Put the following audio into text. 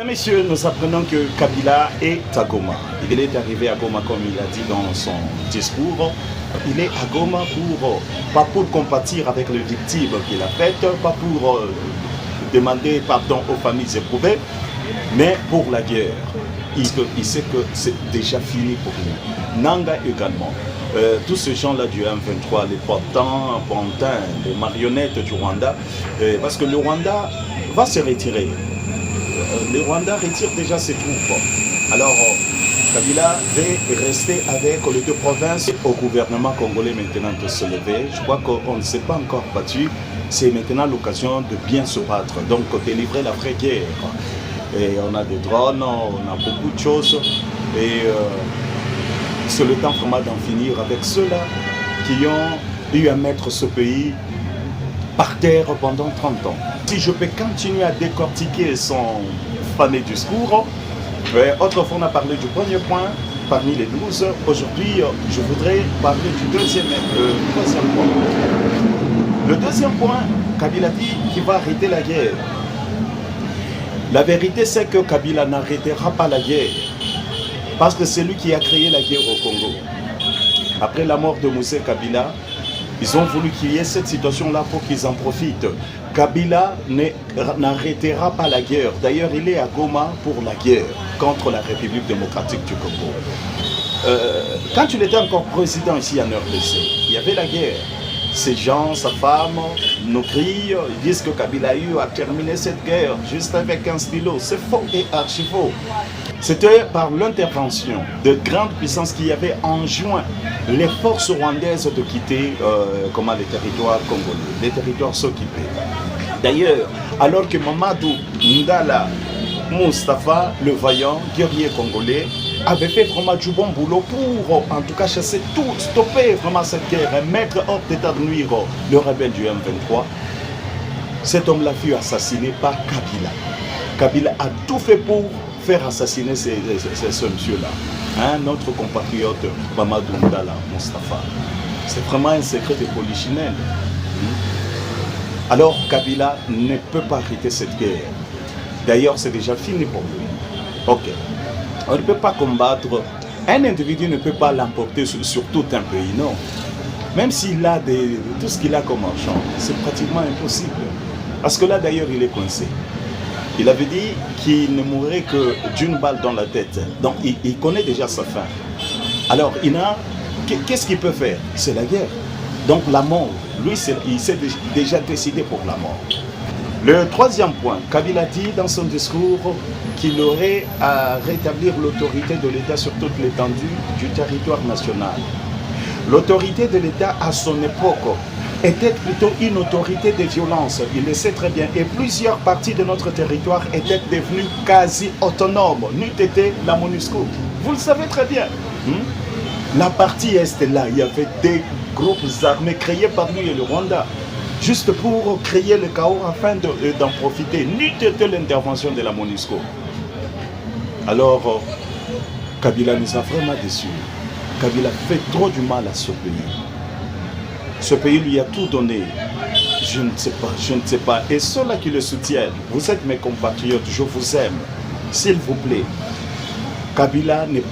Messieurs, nous apprenons que Kabila est à Goma. Il est arrivé à Goma comme il a dit dans son discours. Il est à Goma pas pour compatir avec les victimes qu'il a faites, pas pour demander pardon aux familles éprouvées, mais pour la guerre. Il sait que c'est déjà fini pour lui. Nanga également. Tous ces gens-là du M23, les portants, pantins, les marionnettes du Rwanda, parce que le Rwanda va se retirer. Le Rwanda retire déjà ses troupes. Alors, Kabila va rester avec les deux provinces au gouvernement congolais maintenant de se lever. Je crois qu'on ne s'est pas encore battu. C'est maintenant l'occasion de bien se battre, donc de livrer la vraie guerre. Et on a des drones, on a beaucoup de choses. Et c'est le temps vraiment d'en finir avec ceux-là qui ont eu à mettre ce pays par terre pendant 30 ans. Si je peux continuer à décortiquer son fameux discours, autrefois on a parlé du premier point parmi les 12. Aujourd'hui, je voudrais parler du troisième point. Le deuxième point, Kabila dit qu'il va arrêter la guerre. La vérité, c'est que Kabila n'arrêtera pas la guerre. Parce que c'est lui qui a créé la guerre au Congo. Après la mort de Moussé Kabila, ils ont voulu qu'il y ait cette situation-là pour qu'ils en profitent. Kabila n'arrêtera pas la guerre. D'ailleurs, il est à Goma pour la guerre contre la République démocratique du Congo. Quand il était encore président ici en RDC, il y avait la guerre. Ces gens, sa femme, nous crient, ils disent que Kabila a eu à terminer cette guerre juste avec un stylo. C'est faux et archi faux. C'était par l'intervention de grandes puissances qui avaient enjoint les forces rwandaises de quitter les territoires congolais, les territoires s'occuper. D'ailleurs, alors que Mamadou Ndala Mustafa, le vaillant guerrier congolais, avait fait vraiment du bon boulot pour, en tout cas, chasser tout, stopper vraiment cette guerre et mettre hors d'état de nuire le rebelle du M23, cet homme-là fut assassiné par Kabila. Kabila a tout fait pour faire assassiner ce monsieur-là, notre compatriote Mamadou Ndala Mustafa. C'est vraiment un secret de polichinelle. Alors Kabila ne peut pas arrêter cette guerre. D'ailleurs, c'est déjà fini pour lui. Ok. On ne peut pas combattre, un individu ne peut pas l'emporter sur tout un pays, non. Même s'il a tout ce qu'il a comme argent, c'est pratiquement impossible. Parce que là d'ailleurs, il est coincé. Il avait dit qu'il ne mourrait que d'une balle dans la tête. Donc il connaît déjà sa fin. Alors qu'est-ce qu'il peut faire? C'est la guerre. Donc la mort, lui il s'est déjà décidé pour la mort. Le troisième point, Kabila dit dans son discours qu'il aurait à rétablir l'autorité de l'État sur toute l'étendue du territoire national. L'autorité de l'État à son époque était plutôt une autorité de violence, il le sait très bien, et plusieurs parties de notre territoire étaient devenues quasi autonomes, n'eût été la MONUSCO. Vous le savez très bien. La partie Est, là, il y avait des groupes armés créés par lui et le Rwanda, juste pour créer le chaos afin d'en profiter, n'eût été l'intervention de la MONUSCO. Alors, Kabila nous a vraiment déçus. Kabila fait trop du mal à ce pays. Ce pays lui a tout donné. Je ne sais pas. Et ceux-là qui le soutiennent, vous êtes mes compatriotes, je vous aime. S'il vous plaît, Kabila n'est